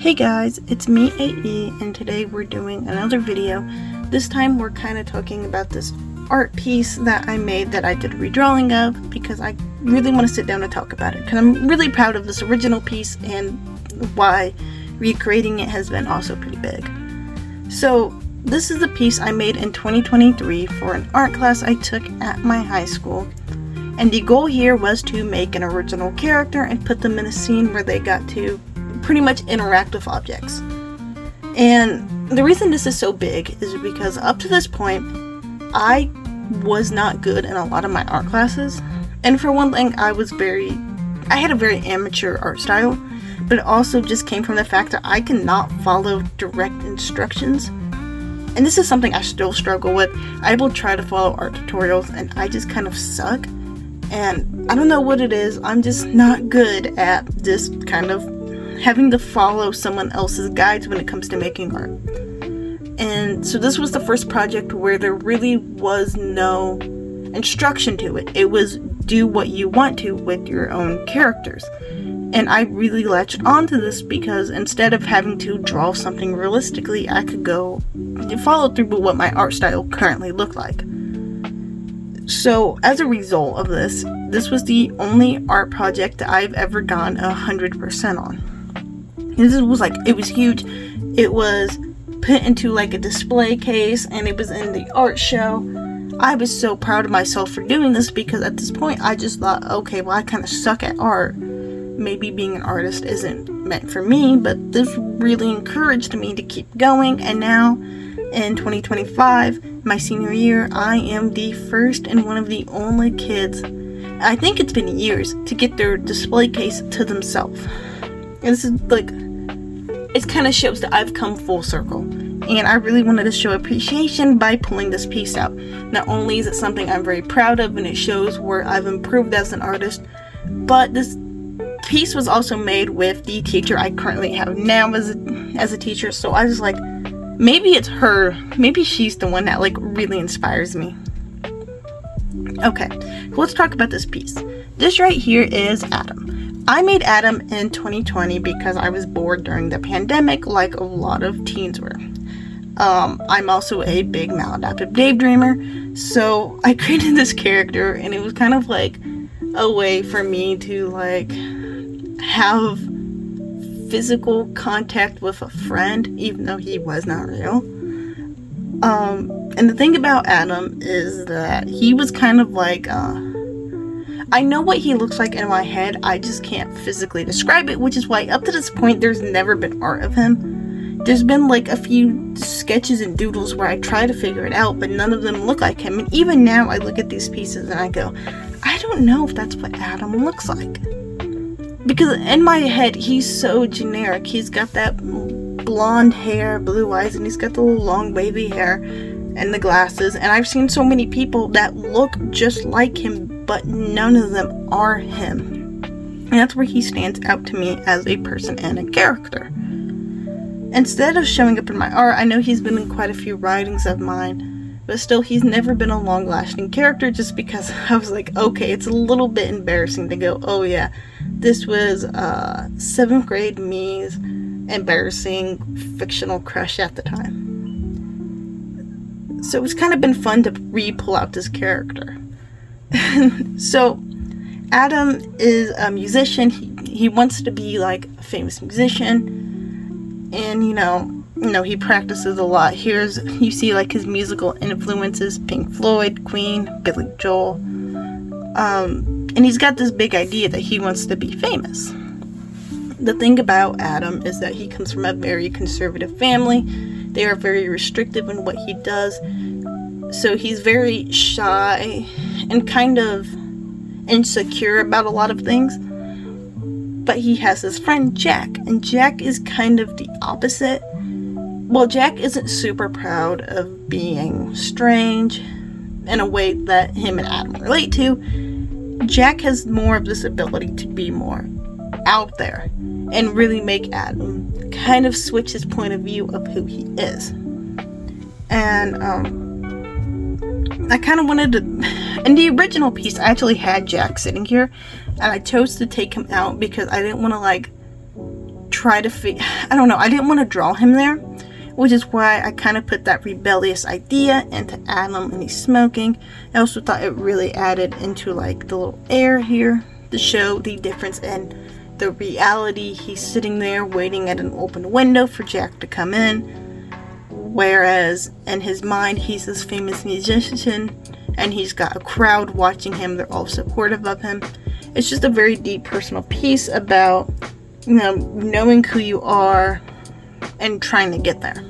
Hey guys, it's me AE, and today we're doing another video. This time we're kind of talking about this art piece that I made that I did a redrawing of because I really want to sit down and talk about it because I'm really proud of this original piece and why recreating it has been also pretty big. So this is a piece I made in 2023 for an art class I took at my high school, and the goal here was to make an original character and put them in a scene where they got to pretty much interact with objects. And the reason this is so big is because up to this point I was not good in a lot of my art classes, and for one thing I had a very amateur art style, but it also just came from the fact that I cannot follow direct instructions, and this is something I still struggle with. I will try to follow art tutorials and I just kind of suck, and I don't know what it is. I'm just not good at this kind of having to follow someone else's guides when it comes to making art. And so this was the first project where there really was no instruction to it. It was do what you want to with your own characters. And I really latched onto this because instead of having to draw something realistically, I could go and follow through with what my art style currently looked like. So as a result of this was the only art project that I've ever gone 100% on. This was it was huge. It was put into a display case and it was in the art show. I was so proud of myself for doing this because at this point I just thought, okay, well, I kind of suck at art. Maybe being an artist isn't meant for me, but this really encouraged me to keep going. And now in 2025, my senior year, I am the first and one of the only kids, I think it's been years, to get their display case to themselves. And this is it kind of shows that I've come full circle, and I really wanted to show appreciation by pulling this piece out. Not only is it something I'm very proud of and it shows where I've improved as an artist, but this piece was also made with the teacher I currently have now as a teacher. So I was like, maybe it's her, maybe she's the one that really inspires me. Okay, let's talk about this piece. This right here is Adam. I made Adam in 2020 because I was bored during the pandemic, like a lot of teens were. I'm also a big maladaptive daydreamer, so I created this character, and it was kind of a way for me to have physical contact with a friend, even though he was not real. And the thing about Adam is that he was kind of I know what he looks like in my head, I just can't physically describe it, which is why up to this point there's never been art of him. There's been a few sketches and doodles where I try to figure it out, but none of them look like him. And even now I look at these pieces and I go, I don't know if that's what Adam looks like. Because in my head he's so generic. He's got that blonde hair, blue eyes, and he's got the little long wavy hair and the glasses, and I've seen so many people that look just like him, but none of them are him. And that's where he stands out to me as a person and a character. Instead of showing up in my art, I know he's been in quite a few writings of mine, but still he's never been a long-lasting character, just because I was okay, it's a little bit embarrassing to go, oh yeah, this was 7th grade me's embarrassing fictional crush at the time. So it's kind of been fun to re-pull out this character. So Adam is a musician. He wants to be a famous musician, and he practices a lot. You see his musical influences: Pink Floyd, Queen, Billy Joel, and he's got this big idea that he wants to be famous. The thing about Adam is that he comes from a very conservative family. They are very restrictive in what he does, so he's very shy and kind of insecure about a lot of things. But he has his friend Jack, and Jack is kind of the opposite. Well, Jack isn't super proud of being strange in a way that him and Adam relate to. Jack has more of this ability to be more out there and really make Adam kind of switch his point of view of who he is. And I kind of wanted to, in the original piece I actually had Jack sitting here, and I chose to take him out because I didn't want to try to I don't know, I didn't want to draw him there, which is why I kind of put that rebellious idea into Adam and he's smoking. I also thought it really added into like the little air here to show the difference in the reality. He's sitting there waiting at an open window for Jack to come in, whereas in his mind he's this famous musician and he's got a crowd watching him. They're all supportive of him. It's just a very deep personal piece about, you know, knowing who you are and trying to get there.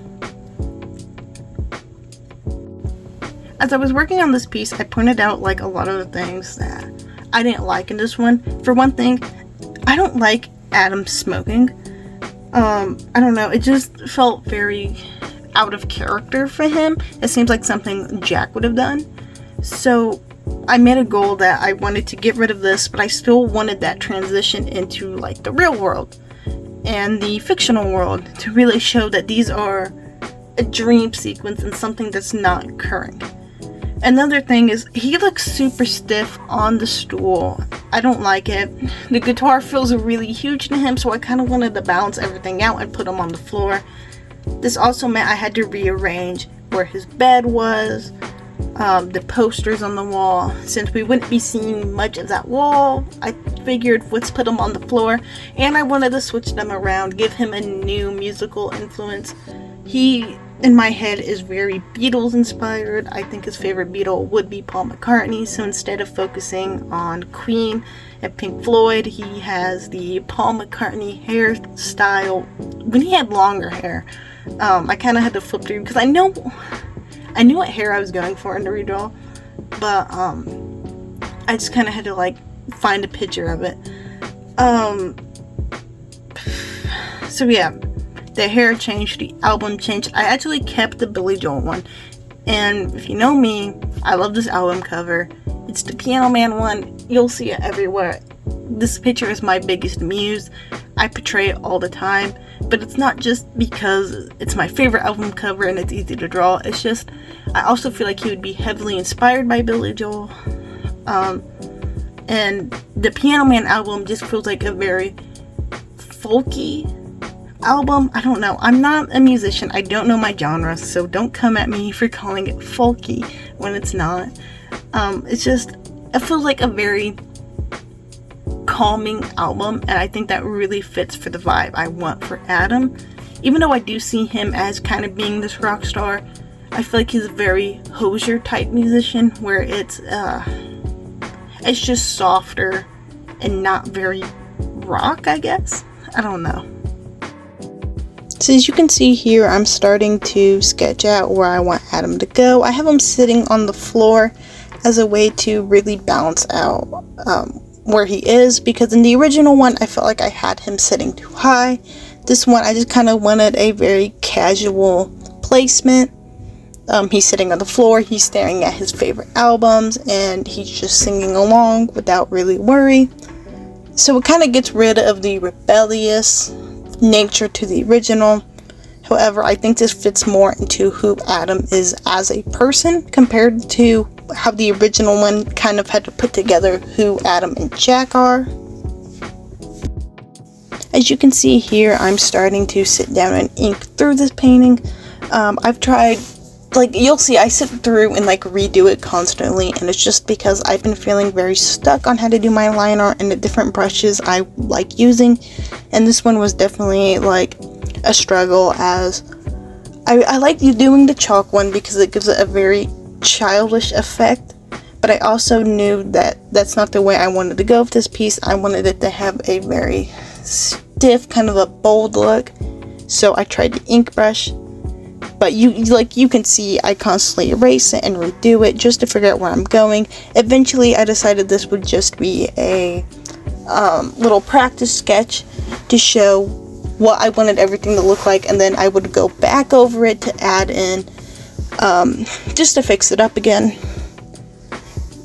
As I was working on this piece, I pointed out like a lot of the things that I didn't like in this one. For one thing, I don't like Adam smoking. I don't know, it just felt very out of character for him. It seems like something Jack would have done. So I made a goal that I wanted to get rid of this, but I still wanted that transition into like the real world and the fictional world to really show that these are a dream sequence and something that's not occurring. Another thing is he looks super stiff on the stool. I don't like it. The guitar feels really huge to him, so I kind of wanted to balance everything out and put him on the floor. This also meant I had to rearrange where his bed was, the posters on the wall. Since we wouldn't be seeing much of that wall, I figured let's put him on the floor, and I wanted to switch them around, give him a new musical influence. He, in my head, is very Beatles inspired. I think his favorite Beatle would be Paul McCartney, so instead of focusing on Queen and Pink Floyd, he has the Paul McCartney hairstyle when he had longer hair. I kind of had to flip through because I knew what hair I was going for in the redraw, but I just kind of had to like find a picture of it. So yeah, the hair changed, the album changed. I actually kept the Billy Joel one, and if you know me, I love this album cover. It's the Piano Man one. You'll see it everywhere. This picture is my biggest muse. I portray it all the time, but it's not just because it's my favorite album cover and it's easy to draw. It's just, I also feel like he would be heavily inspired by Billy Joel. And the Piano Man album just feels like a very folky album. I don't know. I'm not a musician. I don't know my genre, so don't come at me for calling it folky when it's not. It's just, it feels like a very calming album, and I think that really fits for the vibe I want for Adam. Even though I do see him as kind of being this rock star, I feel like he's a very Hozier type musician where it's just softer and not very rock, I guess. I don't know. So as you can see here, I'm starting to sketch out where I want Adam to go. I have him sitting on the floor as a way to really balance out where he is, because in the original one I felt like I had him sitting too high. This one I just kind of wanted a very casual placement. He's sitting on the floor, he's staring at his favorite albums, and he's just singing along without really worry. So it kind of gets rid of the rebellious nature to the original. However, I think this fits more into who Adam is as a person compared to how the original one kind of had to put together who Adam and Jack are. As you can see here, I'm starting to sit down and ink through this painting. I've tried, like, you'll see I sit through and like redo it constantly, and it's just because I've been feeling very stuck on how to do my line art and the different brushes I like using, and this one was definitely like a struggle, as I like doing the chalk one because it gives it a very childish effect, but I also knew that that's not the way I wanted to go with this piece. I wanted it to have a very stiff, kind of a bold look, so I tried to ink brush, but you can see I constantly erase it and redo it just to figure out where I'm going. Eventually I decided this would just be a little practice sketch to show what I wanted everything to look like, and then I would go back over it to add in just to fix it up again.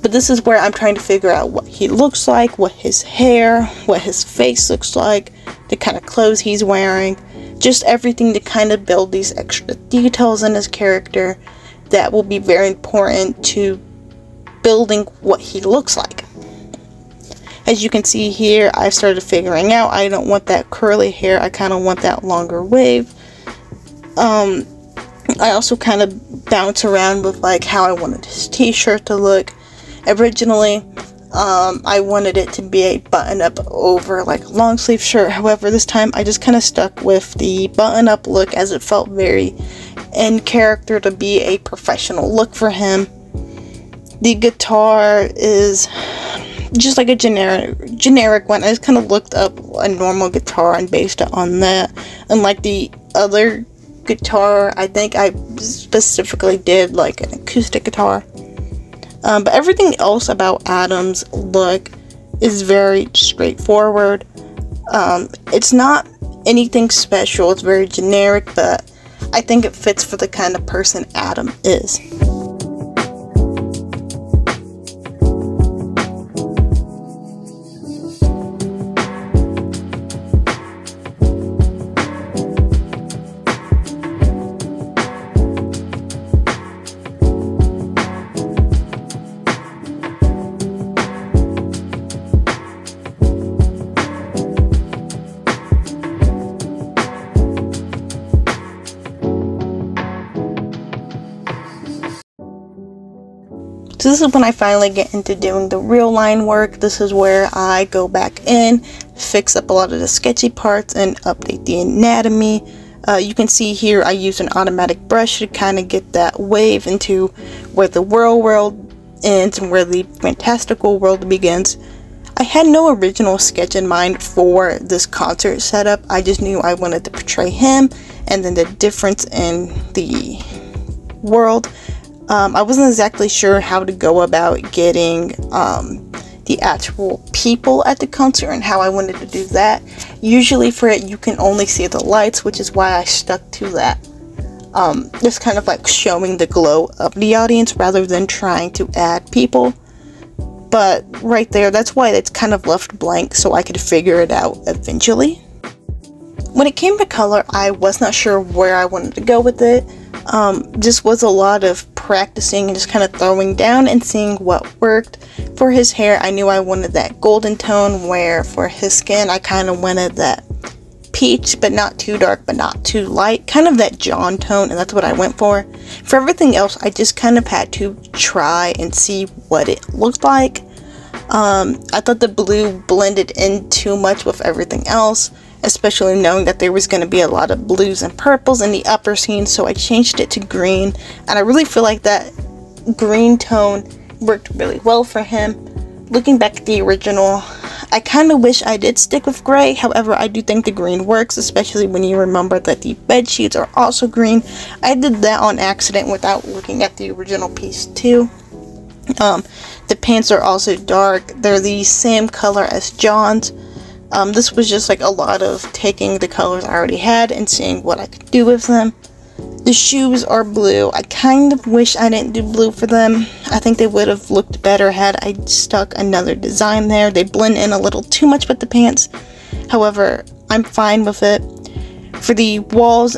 But this is where I'm trying to figure out what he looks like, what his hair, what his face looks like, the kind of clothes he's wearing, just everything to kind of build these extra details in his character that will be very important to building what he looks like. As you can see here, I started figuring out I don't want that curly hair. I kind of want that longer wave. I also kind of bounce around with like how I wanted his t-shirt to look. Originally, I wanted it to be a button-up over like a long sleeve shirt. However, this time I just kind of stuck with the button-up look, as it felt very in character to be a professional look for him. The guitar is just like a generic one. I just kind of looked up a normal guitar and based it on that. Unlike the other guitar, I think I specifically did like an acoustic guitar. But everything else about Adam's look is very straightforward. It's not anything special. It's very generic, but I think it fits for the kind of person Adam is. So this is when I finally get into doing the real line work. This is where I go back in, fix up a lot of the sketchy parts, and update the anatomy. You can see here I use an automatic brush to kind of get that wave into where the real world ends and where the fantastical world begins. I had no original sketch in mind for this concert setup. I just knew I wanted to portray him and then the difference in the world. I wasn't exactly sure how to go about getting the actual people at the concert and how I wanted to do that. Usually for it you can only see the lights, which is why I stuck to that. Just kind of like showing the glow of the audience rather than trying to add people. But right there, that's why it's kind of left blank, so I could figure it out eventually. When it came to color, I was not sure where I wanted to go with it. This was a lot of practicing and just kind of throwing down and seeing what worked. For his hair, I knew I wanted that golden tone, where for his skin, I kind of wanted that peach, but not too dark, but not too light. Kind of that John tone, and that's what I went for. For everything else, I just kind of had to try and see what it looked like. I thought the blue blended in too much with everything else, especially knowing that there was going to be a lot of blues and purples in the upper scene, so I changed it to green, and I really feel like that green tone worked really well for him. Looking back at the original, I kind of wish I did stick with gray. However, I do think the green works, especially when you remember that the bed sheets are also green. I did that on accident without looking at the original piece too. The pants are also dark. They're the same color as John's. This was just like a lot of taking the colors I already had and seeing what I could do with them. The shoes are blue. I kind of wish I didn't do blue for them. I think they would have looked better had I stuck another design there. They blend in a little too much with the pants. However, I'm fine with it. For the walls,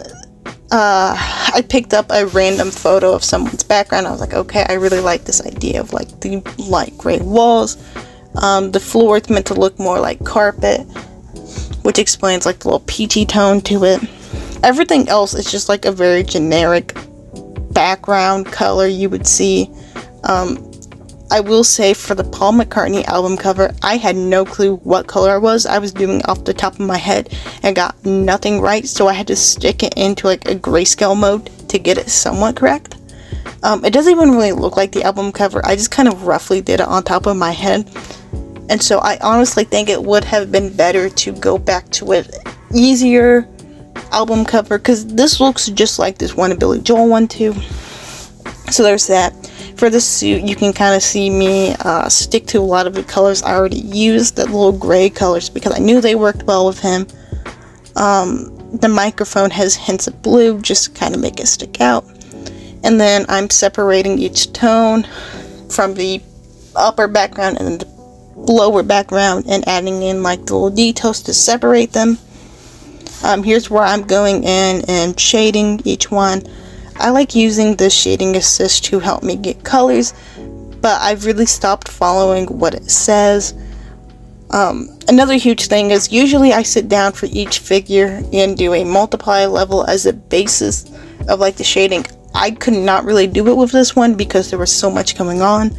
I picked up a random photo of someone's background. I was like, okay, I really like this idea of like the light gray walls. The floor is meant to look more like carpet, which explains like the little peachy tone to it. Everything else is just like a very generic background color you would see. I will say for the Paul McCartney album cover, I had no clue what color I was doing off the top of my head and got nothing right, so I had to stick it into like a grayscale mode to get it somewhat correct. It doesn't even really look like the album cover. I just kind of roughly did it on top of my head, and so I honestly think it would have been better to go back to an easier album cover, because this looks just like this one Billy Joel one too. So there's that. For the suit, you can kind of see me stick to a lot of the colors I already used, the little gray colors, because I knew they worked well with him. The microphone has hints of blue, just to kind of make it stick out. And then I'm separating each tone from the upper background and the lower background and adding in like the little details to separate them. Here's where I'm going in and shading each one. I like using the shading assist to help me get colors, but I've really stopped following what it says. Another huge thing is usually I sit down for each figure and do a multiply level as a basis of like the shading. I could not really do it with this one because there was so much going on.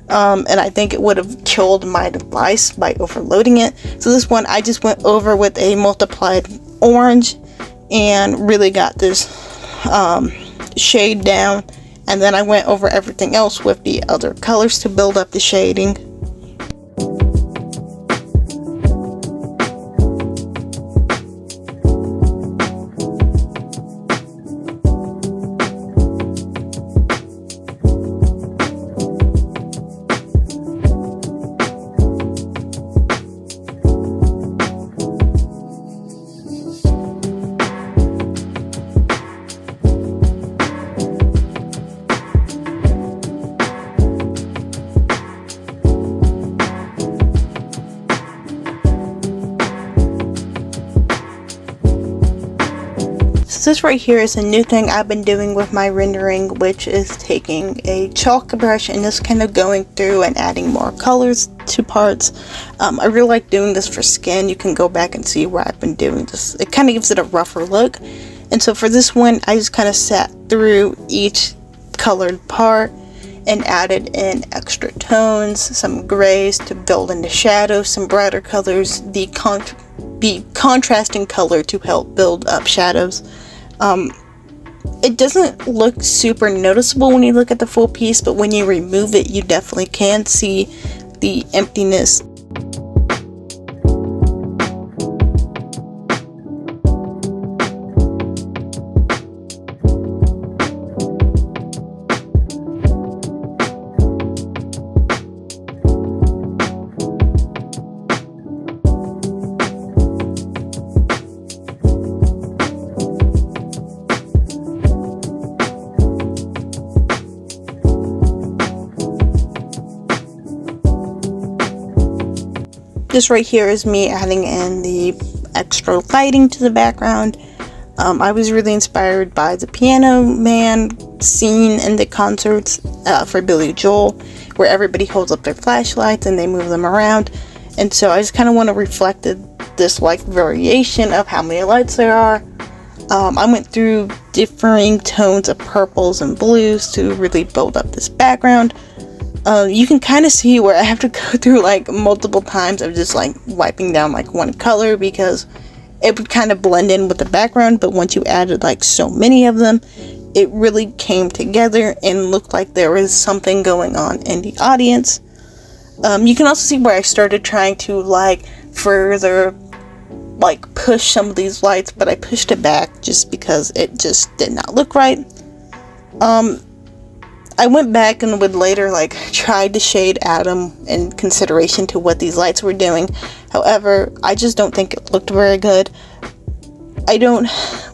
And I think it would have killed my device by overloading it. So this one I just went over with a multiplied orange and really got this shade down, and then I went over everything else with the other colors to build up the shading. So this right here is a new thing I've been doing with my rendering, which is taking a chalk brush and just kind of going through and adding more colors to parts. I really like doing this for skin. You can go back and see where I've been doing this. It kind of gives it a rougher look. And so for this one, I just kind of sat through each colored part and added in extra tones, some grays to build in the shadows, some brighter colors, the contrasting color to help build up shadows. It doesn't look super noticeable when you look at the full piece, but when you remove it, you definitely can see the emptiness. This right here is me adding in the extra lighting to the background. I was really inspired by the Piano Man scene in the concerts for Billy Joel, where everybody holds up their flashlights and they move them around. And so I just kind of want to reflect this like variation of how many lights there are. I went through differing tones of purples and blues to really build up this background. You can kind of see where I have to go through like multiple times of just like wiping down like one color because it would kind of blend in with the background, but once you added like so many of them, it really came together and looked like there was something going on in the audience. You can also see where I started trying to like further like push some of these lights, but I pushed it back just because it just did not look right. I went back and would later like try to shade Adam in consideration to what these lights were doing. However, I just don't think it looked very good.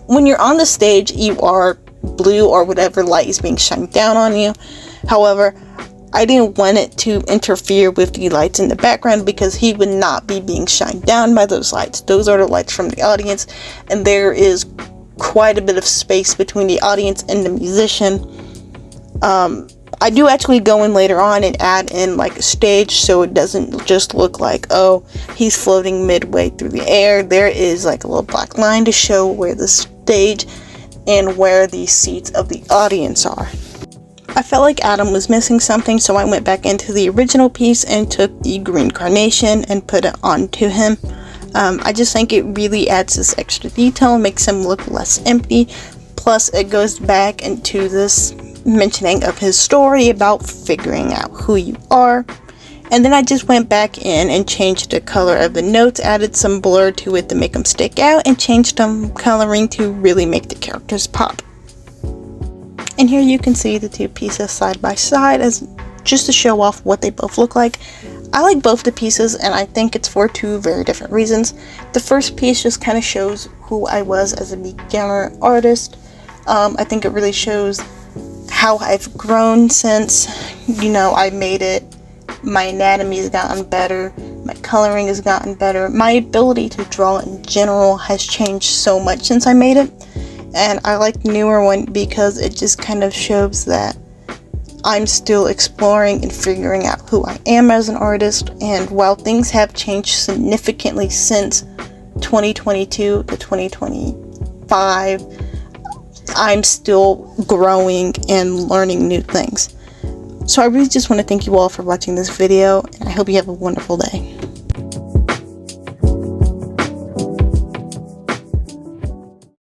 When you're on the stage, you are blue or whatever light is being shined down on you. However, I didn't want it to interfere with the lights in the background because he would not be being shined down by those lights. Those are the lights from the audience, and there is quite a bit of space between the audience and the musician. I do actually go in later on and add in like a stage so it doesn't just look like, oh, he's floating midway through the air. There is like a little black line to show where the stage and where the seats of the audience are. I felt like Adam was missing something, so I went back into the original piece and took the green carnation and put it onto him. I just think it really adds this extra detail, makes him look less empty. Plus it goes back into this mentioning of his story about figuring out who you are. And then I just went back in and changed the color of the notes, added some blur to it to make them stick out, and changed some coloring to really make the characters pop. And here you can see the two pieces side by side as just to show off what they both look like. I like both the pieces, and I think it's for two very different reasons. The first piece just kind of shows who I was as a beginner artist. I think it really shows how I've grown since, I made it. My anatomy has gotten better, my coloring has gotten better, my ability to draw in general has changed so much since I made it. And I like the newer one because it just kind of shows that I'm still exploring and figuring out who I am as an artist, and while things have changed significantly since 2022 to 2025, I'm still growing and learning new things. So I really just want to thank you all for watching this video, and I hope you have a wonderful day.